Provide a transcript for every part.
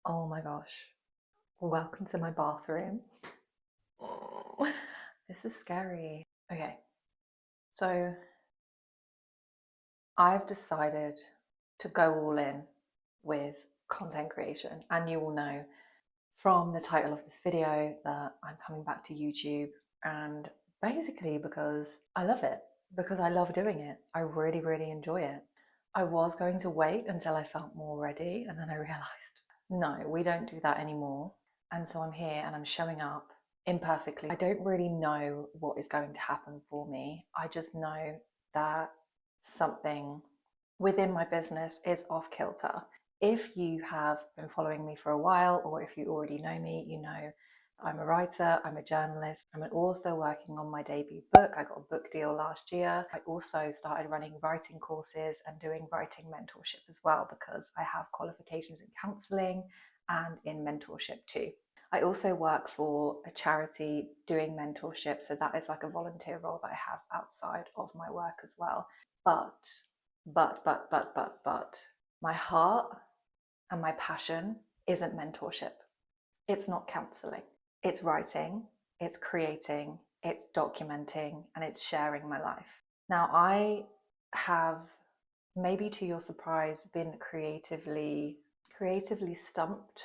Oh my gosh. Welcome to my bathroom. This is scary. Okay, so I've decided to go all in with content creation, and you will know from the title of this video that I'm coming back to YouTube, and basically because I love it, because I love doing it. I really, really enjoy it. I was going to wait until I felt more ready, and then I realized, no, we don't do that anymore. And so I'm here and I'm showing up imperfectly. I don't really know what is going to happen for me. I just know that something within my business is off kilter. If you have been following me for a while, or if you already know me, you know I'm a writer, I'm a journalist, I'm an author working on my debut book. I got a book deal last year. I also started running writing courses and doing writing mentorship as well, because I have qualifications in counselling and in mentorship too. I also work for a charity doing mentorship, so that is like a volunteer role that I have outside of my work as well. But my heart and my passion isn't mentorship. It's not counseling. It's writing, it's creating, it's documenting, and it's sharing my life. Now, I have, maybe to your surprise, been creatively stumped,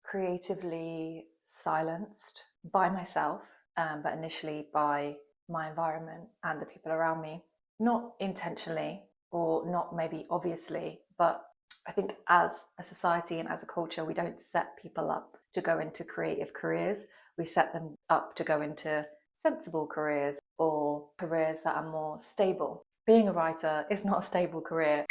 creatively silenced by myself, but initially by my environment and the people around me. Not intentionally, or not maybe obviously, but I think as a society and as a culture, we don't set people up to go into creative careers. We set them up to go into sensible careers, or careers that are more stable. Being a writer is not a stable career.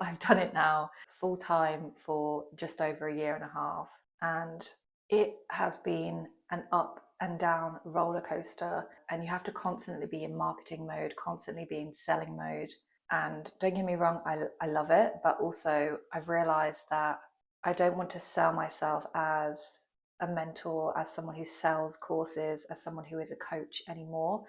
I've done it now full time for just over a year and a half, and it has been an up and down roller coaster. And you have to constantly be in marketing mode, constantly be in selling mode. And don't get me wrong, I love it, but also I've realized that I don't want to sell myself as a mentor, as someone who sells courses, as someone who is a coach anymore.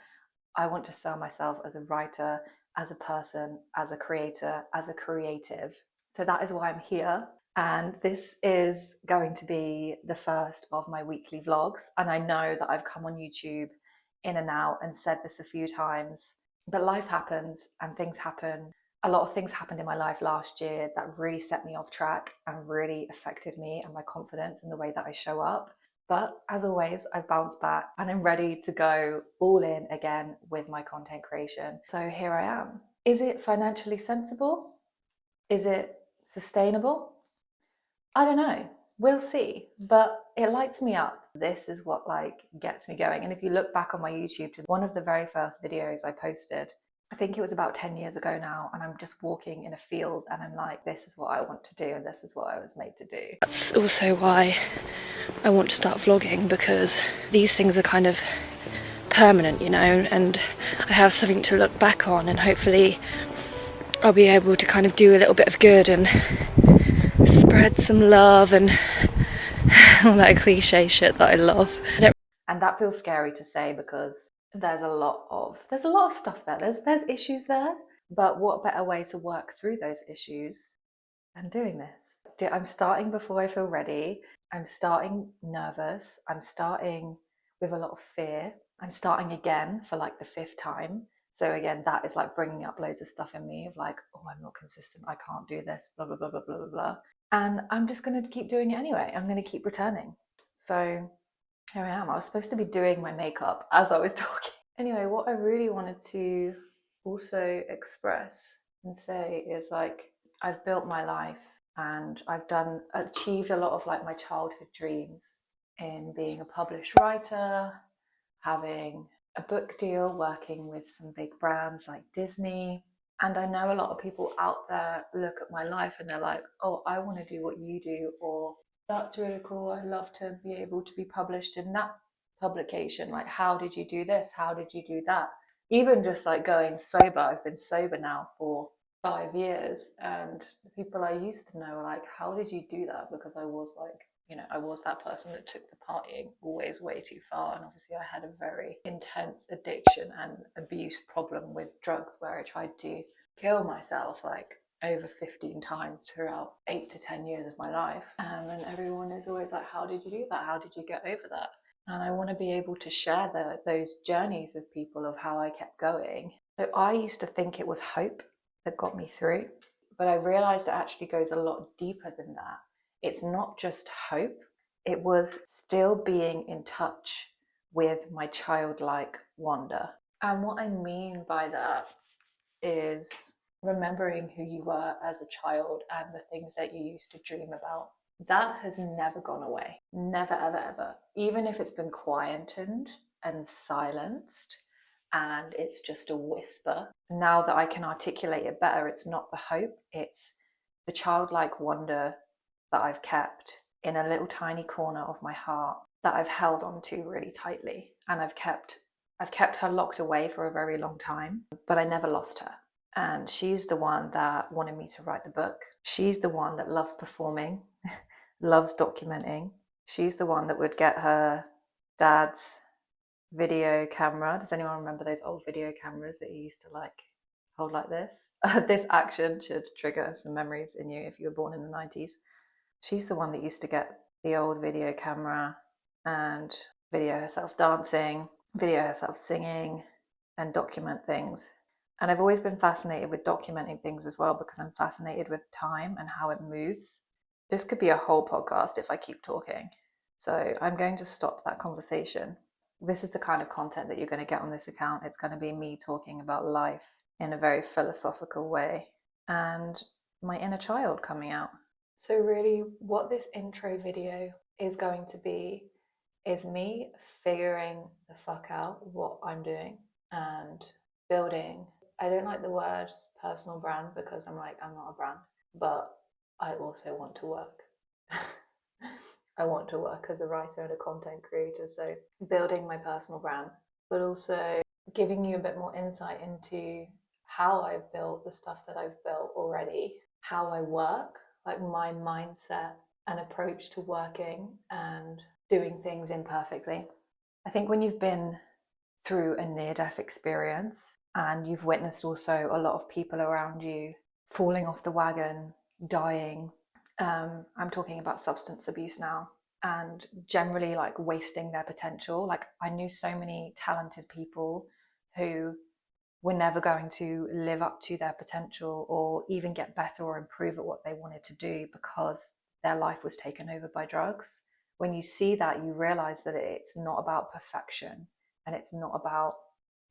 I want to sell myself as a writer, as a person, as a creator, as a creative. So that is why I'm here. And this is going to be the first of my weekly vlogs. And I know that I've come on YouTube in and out and said this a few times, but life happens and things happen. A lot of things happened in my life last year that really set me off track and really affected me and my confidence in the way that I show up. But as always, I've bounced back and I'm ready to go all in again with my content creation. So here I am. Is it financially sensible? Is it sustainable? I don't know. We'll see. But it lights me up. This is what gets me going. And if you look back on my YouTube to one of the very first videos I posted, I think it was about 10 years ago now, and I'm just walking in a field and I'm like, this is what I want to do and this is what I was made to do. That's also why I want to start vlogging, because these things are kind of permanent, you know, and I have something to look back on, and hopefully I'll be able to kind of do a little bit of good and spread some love and all that cliche shit that I love. And that feels scary to say, because there's a lot of stuff there. There's issues there, but what better way to work through those issues than doing this? I'm starting before I feel ready. I'm starting nervous. I'm starting with a lot of fear. I'm starting again for like the 5th time. So again, that is like bringing up loads of stuff in me of like, oh, I'm not consistent. I can't do this, blah, blah, blah, blah, blah, blah. And I'm just going to keep doing it anyway. I'm going to keep returning. So here I am. I was supposed to be doing my makeup as I was talking. Anyway, what I really wanted to also express and say is like, I've built my life and I've achieved a lot of like my childhood dreams in being a published writer, having a book deal, working with some big brands like Disney. And I know a lot of people out there look at my life and they're like, oh, I want to do what you do, or that's really cool. I'd love to be able to be published in that publication. Like, how did you do this? How did you do that? Even just like going sober. I've been sober now for 5 years, and the people I used to know are like, how did you do that? Because I was like, you know, I was that person that took the partying always way too far. And obviously I had a very intense addiction and abuse problem with drugs, where I tried to kill myself like over 15 times throughout 8 to 10 years of my life. And everyone is always like, how did you do that? How did you get over that? And I want to be able to share those journeys with people of how I kept going. So I used to think it was hope that got me through, but I realized it actually goes a lot deeper than that. It's not just hope, it was still being in touch with my childlike wonder. And what I mean by that is remembering who you were as a child and the things that you used to dream about. That has never gone away. Never, ever, ever. Even if it's been quietened and silenced and it's just a whisper. Now that I can articulate it better, it's not the hope, it's the childlike wonder that I've kept in a little tiny corner of my heart that I've held onto really tightly. And I've kept her locked away for a very long time, but I never lost her. And she's the one that wanted me to write the book. She's the one that loves performing, loves documenting. She's the one that would get her dad's video camera. Does anyone remember those old video cameras that you used to like hold like this? This action should trigger some memories in you if you were born in the 90s. She's the one that used to get the old video camera and video herself dancing, video herself singing, and document things. And I've always been fascinated with documenting things as well because I'm fascinated with time and how it moves. This could be a whole podcast if I keep talking. So I'm going to stop that conversation. This is the kind of content that you're going to get on this account. It's going to be me talking about life in a very philosophical way and my inner child coming out. So really what this intro video is going to be is me figuring the fuck out what I'm doing and building. I don't like the words personal brand because I'm like, I'm not a brand, but I also want to work. I want to work as a writer and a content creator. So building my personal brand, but also giving you a bit more insight into how I've built the stuff that I've built already, how I work, like my mindset and approach to working and doing things imperfectly. I think when you've been through a near-death experience and you've witnessed also a lot of people around you falling off the wagon, dying, I'm talking about substance abuse now, and generally like wasting their potential. Like I knew so many talented people who were never going to live up to their potential or even get better or improve at what they wanted to do because their life was taken over by drugs. When you see that, you realize that it's not about perfection and it's not about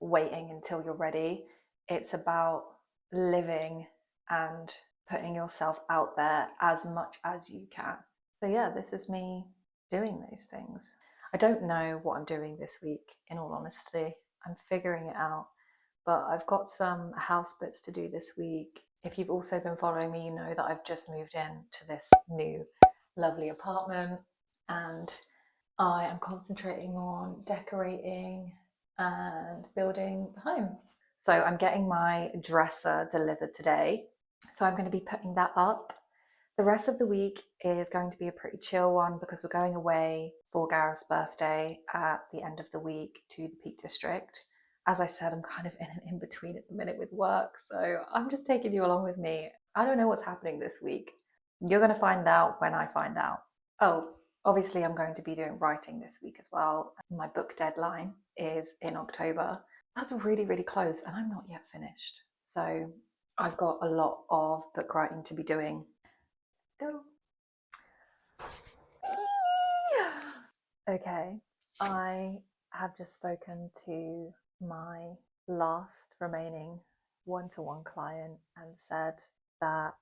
waiting until you're ready. It's about living and putting yourself out there as much as you can. So yeah, this is me doing those things. I don't know what I'm doing this week, in all honesty. I'm figuring it out. But I've got some house bits to do this week. If you've also been following me, you know that I've just moved in to this new lovely apartment and I am concentrating on decorating and building the home. So I'm getting my dresser delivered today. So I'm going to be putting that up. The rest of the week is going to be a pretty chill one because we're going away for Gareth's birthday at the end of the week to the Peak District. As I said, I'm kind of in an in-between at the minute with work, so I'm just taking you along with me. I don't know what's happening this week. You're going to find out when I find out. Oh, obviously I'm going to be doing writing this week as well. My book deadline is in October. That's really, really close and I'm not yet finished. So I've got a lot of book writing to be doing. Go. Okay, I have just spoken to my last remaining one-to-one client and said that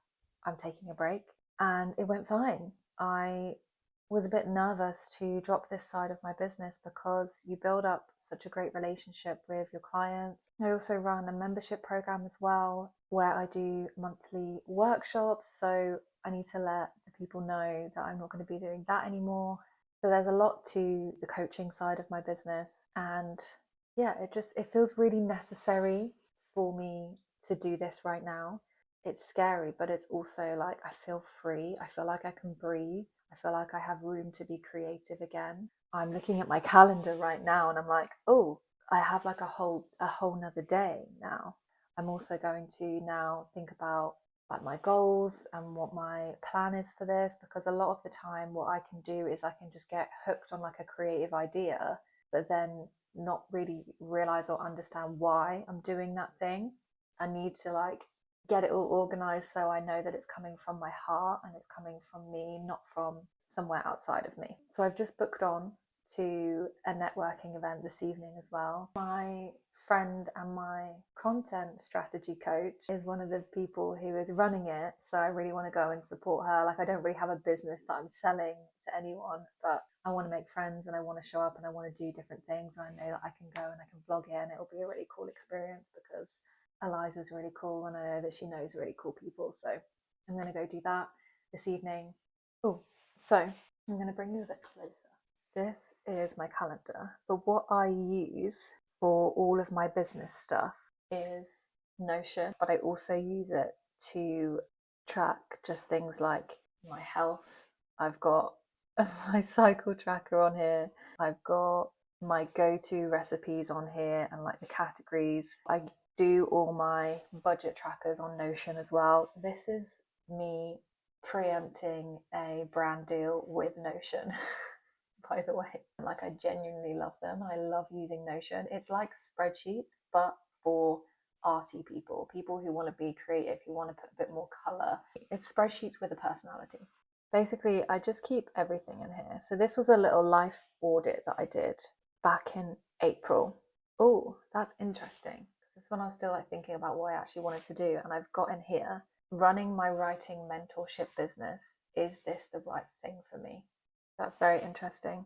I'm taking a break, and it went fine. I was a bit nervous to drop this side of my business because you build up such a great relationship with your clients. I also run a membership program as well where I do monthly workshops, so I need to let the people know that I'm not going to be doing that anymore. So there's a lot to the coaching side of my business, and yeah, it feels really necessary for me to do this right now. It's scary, but it's also like I feel free. I feel like I can breathe. I feel like I have room to be creative again. I'm looking at my calendar right now and I'm like, oh, I have like a whole nother day now. I'm also going to now think about like my goals and what my plan is for this, because a lot of the time what I can do is I can just get hooked on like a creative idea, but then not really realize or understand why I'm doing that thing. I need to like get it all organized so I know that it's coming from my heart and it's coming from me, not from somewhere outside of me. So I've just booked on to a networking event this evening as well. My friend and my content strategy coach is one of the people who is running it, so I really want to go and support her. Like, I don't really have a business that I'm selling to anyone, but I want to make friends and I want to show up and I want to do different things, and I know that I can go and I can vlog in. It'll be a really cool experience because Eliza's really cool and I know that she knows really cool people, so I'm going to go do that this evening. Oh, so I'm going to bring you a bit closer. This is my calendar, but what I use for all of my business stuff is Notion, but I also use it to track just things like my health. I've got my cycle tracker on here. I've got my go-to recipes on here and like the categories. I do all my budget trackers on Notion as well. This is me preempting a brand deal with Notion. By the way, like, I genuinely love them. I love using Notion. It's like spreadsheets, but for arty people who want to be creative, who want to put a bit more color. It's spreadsheets with a personality. Basically, I just keep everything in here. So this was a little life audit that I did back in April. Oh, that's interesting. This is when I was still like thinking about what I actually wanted to do, and I've got in here, running my writing mentorship business. Is this the right thing for me? That's very interesting.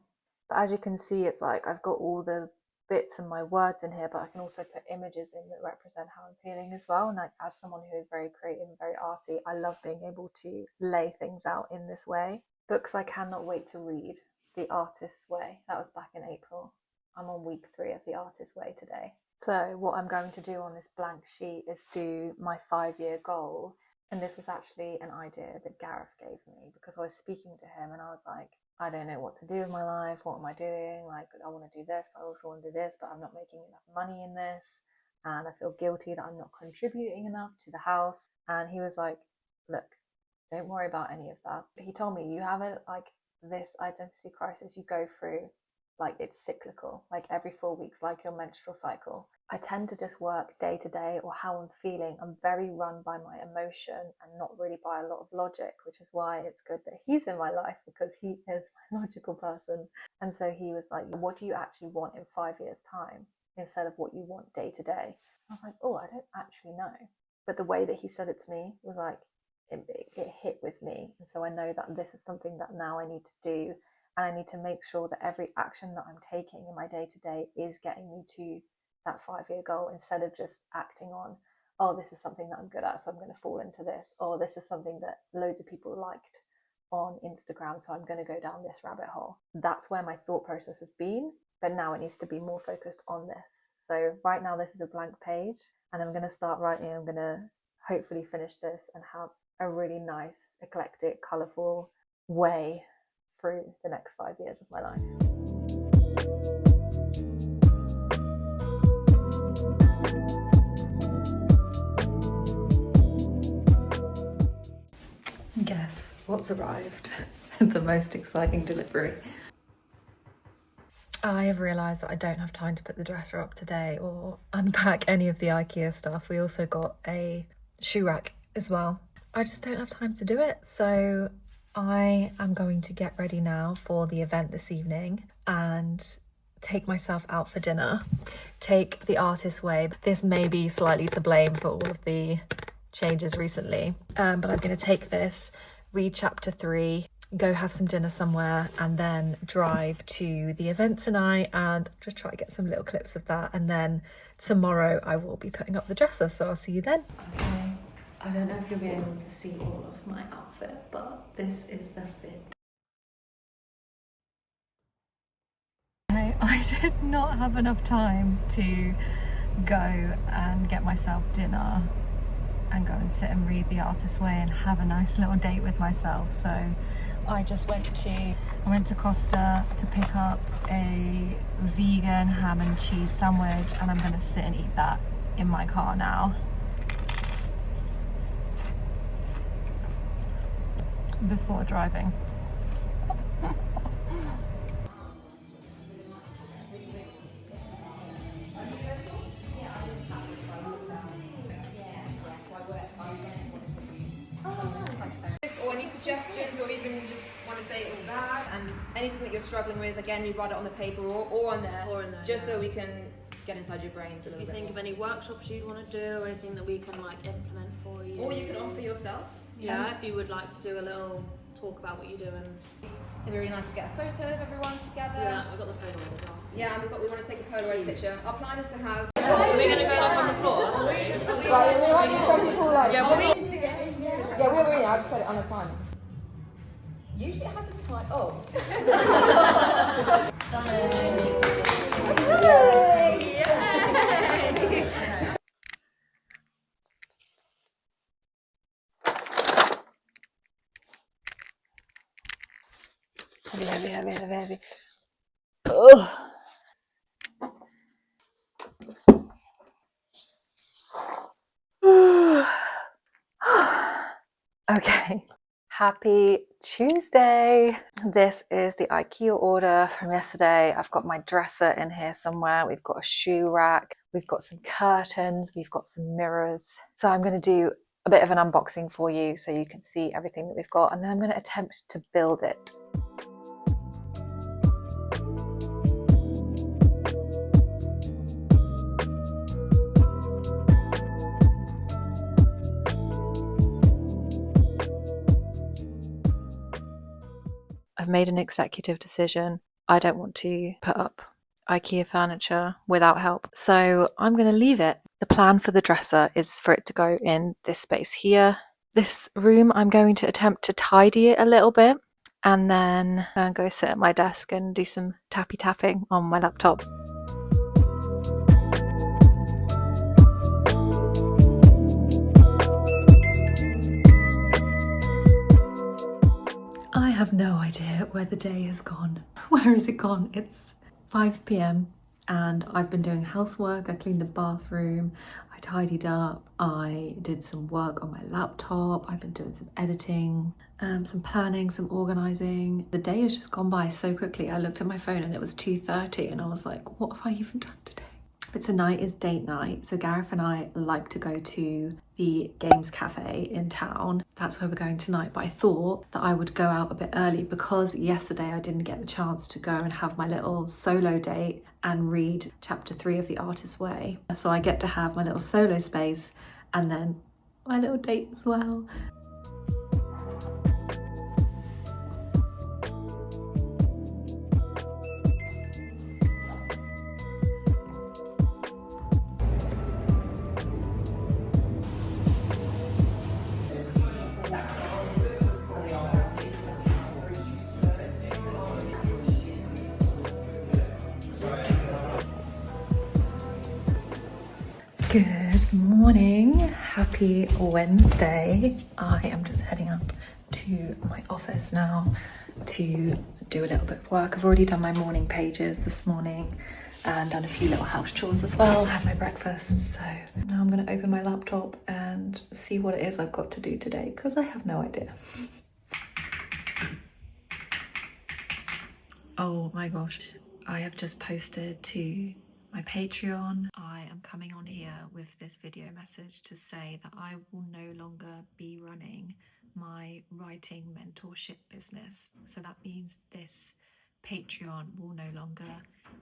But as you can see, it's like I've got all the bits and my words in here, but I can also put images in that represent how I'm feeling as well. And like, as someone who is very creative and very arty, I love being able to lay things out in this way. Books I cannot wait to read. The Artist's Way. That was back in April. I'm on week 3 of The Artist's Way today. So what I'm going to do on this blank sheet is do my 5-year goal. And this was actually an idea that Gareth gave me because I was speaking to him and I was like, I don't know what to do with my life. What am I doing? Like, I want to do this, but I also want to do this, but I'm not making enough money in this. And I feel guilty that I'm not contributing enough to the house. And he was like, look, don't worry about any of that. He told me, you have it like this identity crisis you go through, like it's cyclical, like every 4 weeks, like your menstrual cycle. I tend to just work day to day or how I'm feeling. I'm very run by my emotion and not really by a lot of logic, which is why it's good that he's in my life because he is a logical person. And so he was like, what do you actually want in 5 years' time instead of what you want day to day? I was like, oh, I don't actually know. But the way that he said it to me was like, it hit with me. And so I know that this is something that now I need to do. And I need to make sure that every action that I'm taking in my day to day is getting me to that 5-year goal instead of just acting on, oh, this is something that I'm good at, so I'm going to fall into this, or this is something that loads of people liked on Instagram, so I'm going to go down this rabbit hole. That's where my thought process has been, but now it needs to be more focused on this. So right now this is a blank page and I'm going to start writing. I'm going to hopefully finish this and have a really nice, eclectic, colourful way through the next 5 years of my life. Guess what's arrived? The most exciting delivery. I have realised that I don't have time to put the dresser up today or unpack any of the IKEA stuff. We also got a shoe rack as well. I just don't have time to do it. So I am going to get ready now for the event this evening and take myself out for dinner. Take the Artist's Way. This may be slightly to blame for all of the changes recently, but I'm going to take this, read chapter 3, go have some dinner somewhere, and then drive to the event tonight and just try to get some little clips of that. And then tomorrow I will be putting up the dresser, so I'll see you then. Okay, I don't know if you'll be able to see all of my outfit, but this is the fit. I did not have enough time to go and get myself dinner and go and sit and read The Artist's Way and have a nice little date with myself. So I just went to Costa to pick up a vegan ham and cheese sandwich, and I'm gonna sit and eat that in my car now. before driving. Or any suggestions, or even just want to say it was bad, and anything that you're struggling with, again, you write it on the paper or on there, just so we can get inside your brains a little bit. If you think of any workshops you'd want to do, or anything that we can like implement for you, or you can offer yourself. Yeah, if you would like to do a little talk about what you do, and it's really nice to get a photo of everyone together. Yeah, I've got the Polaroid as well. Yeah, and we want to take a Polaroid picture. Our plan is to have. Are we going to go like on the floor? Right, we might need some people like. Yeah, we're really. I just set it on a timer. Usually it has a time. Oh. Heavy. Oh. Okay. Happy Tuesday. This is the IKEA order from yesterday. I've got my dresser in here somewhere. We've got a shoe rack. We've got some curtains. We've got some mirrors. So I'm going to do a bit of an unboxing for you so you can see everything that we've got, and then I'm going to attempt to build it. I've made an executive decision. I don't want to put up IKEA furniture without help, so I'm going to leave it. The plan for the dresser is for it to go in this space here. This room, I'm going to attempt to tidy it a little bit, and then go sit at my desk and do some tapping on my laptop. I have no idea where the day has gone. Where has it gone? It's 5 p.m. and I've been doing housework. I cleaned the bathroom, I tidied up, I did some work on my laptop, I've been doing some editing, some planning, some organising. The day has just gone by so quickly. I looked at my phone and it was 2:30 and I was like, what have I even done today? But tonight is date night, so Gareth and I like to go to the games cafe in town. That's where we're going tonight, but I thought that I would go out a bit early because yesterday I didn't get the chance to go and have my little solo date and read chapter 3 of The Artist's Way. So I get to have my little solo space and then my little date as well. Good morning, happy Wednesday. I am just heading up to my office now to do a little bit of work. I've already done my morning pages this morning and done a few little house chores as well, had my breakfast. So now I'm going to open my laptop and see what it is I've got to do today because I have no idea. Oh my gosh, I have just posted to my Patreon. I am coming on here with this video message to say that I will no longer be running my writing mentorship business. So that means this Patreon will no longer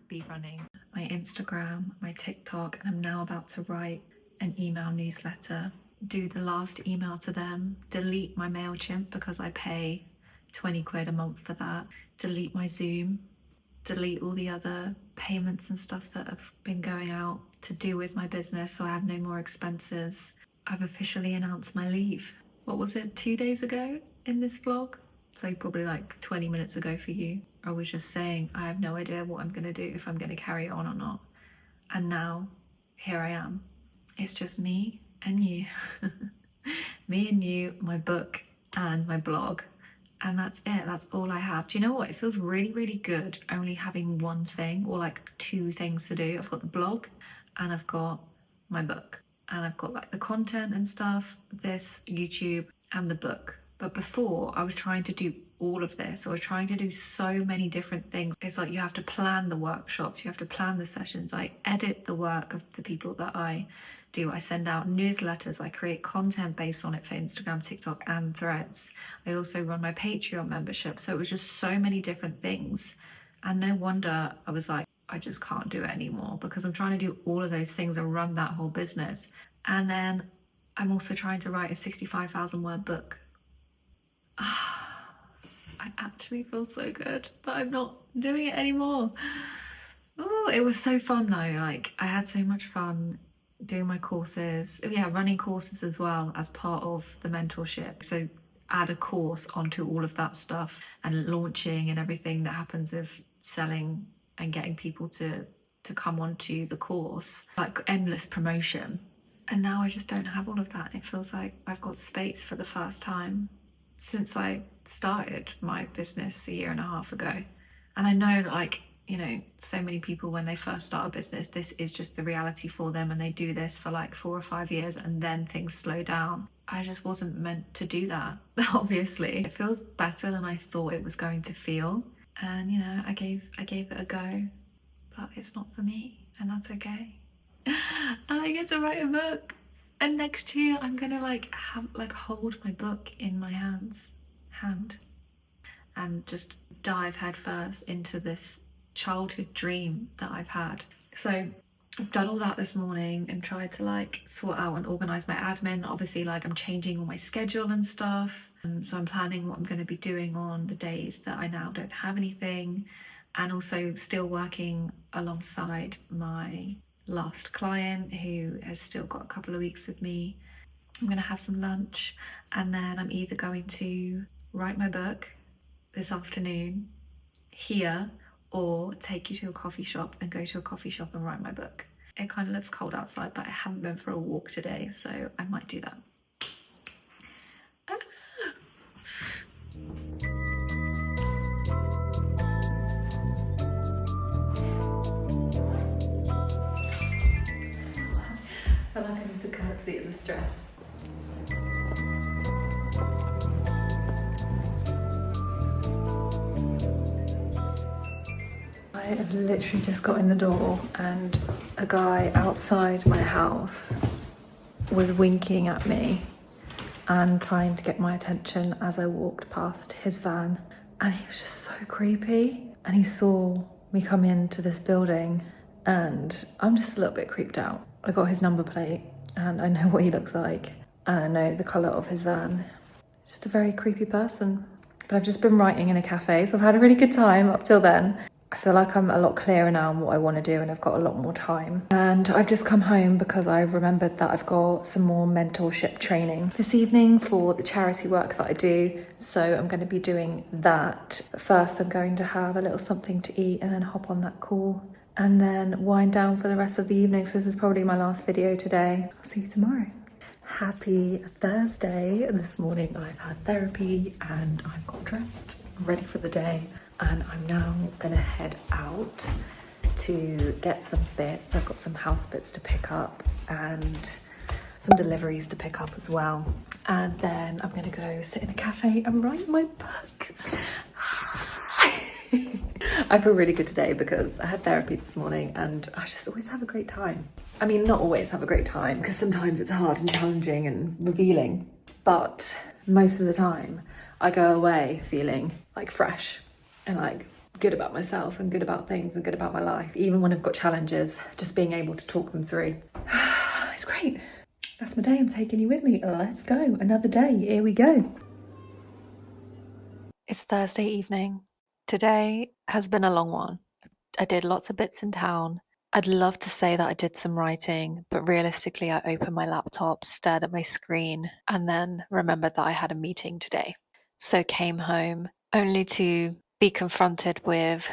be running my Instagram, my TikTok, and I'm now about to write an email newsletter, do the last email to them, delete my MailChimp because I pay 20 quid a month for that, delete my Zoom, delete all the other payments and stuff that have been going out to do with my business so I have no more expenses. I've officially announced my leave. What was it, 2 days ago in this vlog? So probably like 20 minutes ago for you. I was just saying I have no idea what I'm going to do, if I'm going to carry on or not. And now here I am. It's just me and you. Me and you, my book and my blog. And that's it, that's all I have. Do you know what? It feels really, really good only having one thing or like 2 things to do. I've got the blog and I've got my book and I've got like the content and stuff, this, YouTube and the book. But before, I was trying to do all of this. I was trying to do so many different things. It's like you have to plan the workshops, you have to plan the sessions. I edit the work of the people that I do. I send out newsletters. I create content based on it for Instagram, TikTok, and Threads. I also run my Patreon membership. So it was just so many different things. And no wonder I was like, I just can't do it anymore, because I'm trying to do all of those things and run that whole business. And then I'm also trying to write a 65,000 word book. I actually feel so good that I'm not doing it anymore. Oh, it was so fun though. Like, I had so much fun doing my courses. Yeah, running courses as well as part of the mentorship. So add a course onto all of that stuff, and launching and everything that happens with selling and getting people to come onto the course, like endless promotion. And now I just don't have all of that. It feels like I've got space for the first time since I started my business a year and a half ago. And I know, like, you know, so many people when they first start a business, this is just the reality for them, and they do this for like 4 or 5 years and then things slow down. I just wasn't meant to do that, obviously. It feels better than I thought it was going to feel. And, you know, I gave it a go, but it's not for me, and that's okay. And I get to write a book. And next year I'm gonna hold my book in my hand and just dive headfirst into this childhood dream that I've had. So I've done all that this morning and tried to like sort out and organize my admin. Obviously, like, I'm changing all my schedule and stuff. So I'm planning what I'm going to be doing on the days that I now don't have anything, and also still working alongside my last client who has still got a couple of weeks with me. I'm going to have some lunch, and then I'm either going to write my book this afternoon here, or take you to a coffee shop and go to a coffee shop and write my book. It kind of looks cold outside, but I haven't been for a walk today, so I might do that. I feel like I need to curtsy at the stress. I have literally just got in the door, and a guy outside my house was winking at me and trying to get my attention as I walked past his van. And he was just so creepy. And he saw me come into this building, and I'm just a little bit creeped out. I got his number plate and I know what he looks like, and I know the colour of his van. Just a very creepy person. But I've just been writing in a cafe, so I've had a really good time up till then. I feel like I'm a lot clearer now on what I want to do, and I've got a lot more time. And I've just come home because I've remembered that I've got some more mentorship training this evening for the charity work that I do. So I'm going to be doing that. First, I'm going to have a little something to eat and then hop on that call, and then wind down for the rest of the evening. So this is probably my last video today. I'll see you tomorrow. Happy Thursday. This morning I've had therapy and I've got dressed, ready for the day. And I'm now gonna head out to get some bits. I've got some house bits to pick up and some deliveries to pick up as well. And then I'm gonna go sit in a cafe and write my book. I feel really good today because I had therapy this morning, and I just always have a great time. I mean, not always have a great time, because sometimes it's hard and challenging and revealing, but most of the time I go away feeling like fresh and like good about myself and good about things and good about my life. Even when I've got challenges, just being able to talk them through. It's great. That's my day. I'm taking you with me. Let's go. Another day. Here we go. It's Thursday evening. Today has been a long one. I did lots of bits in town. I'd love to say that I did some writing, but realistically I opened my laptop, stared at my screen, and then remembered that I had a meeting today. So came home only to be confronted with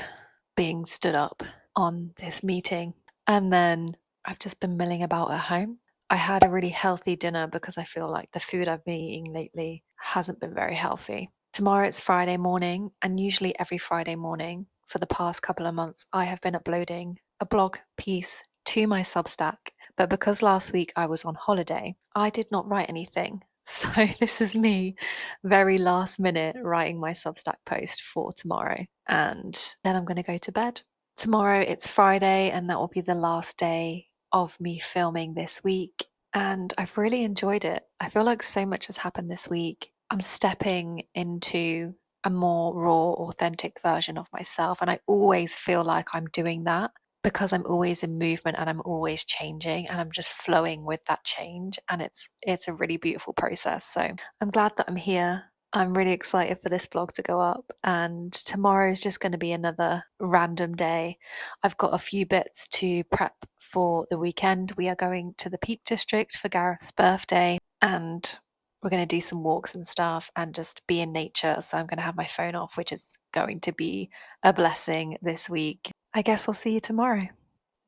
being stood up on this meeting. And then I've just been milling about at home. I had a really healthy dinner because I feel like the food I've been eating lately hasn't been very healthy. Tomorrow it's Friday morning, and usually every Friday morning for the past couple of months, I have been uploading a blog piece to my Substack. But because last week I was on holiday, I did not write anything. So this is me very last minute writing my Substack post for tomorrow, and then I'm going to go to bed. Tomorrow it's Friday, and that will be the last day of me filming this week, and I've really enjoyed it. I feel like so much has happened this week. I'm stepping into a more raw, authentic version of myself, and I always feel like I'm doing that because I'm always in movement and I'm always changing and I'm just flowing with that change, and it's a really beautiful process. So I'm glad that I'm here. I'm really excited for this vlog to go up, and tomorrow is just going to be another random day. I've got a few bits to prep for the weekend. We are going to the Peak District for Gareth's birthday, and we're going to do some walks and stuff and just be in nature. So I'm going to have my phone off, which is going to be a blessing this week. I guess I'll see you tomorrow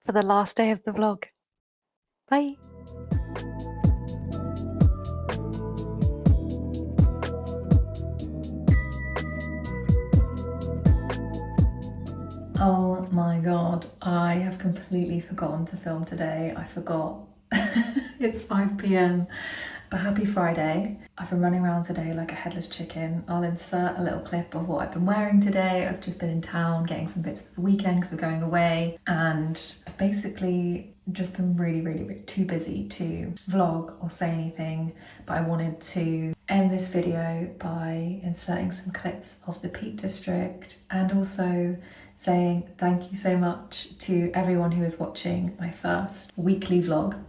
for the last day of the vlog. Bye. Oh my god, I have completely forgotten to film today. I forgot. It's 5 p.m. But happy Friday. I've been running around today like a headless chicken. I'll insert a little clip of what I've been wearing today. I've just been in town getting some bits for the weekend because we're going away, and I've basically just been really too busy to vlog or say anything. But I wanted to end this video by inserting some clips of the Peak District and also saying thank you so much to everyone who is watching my first weekly vlog.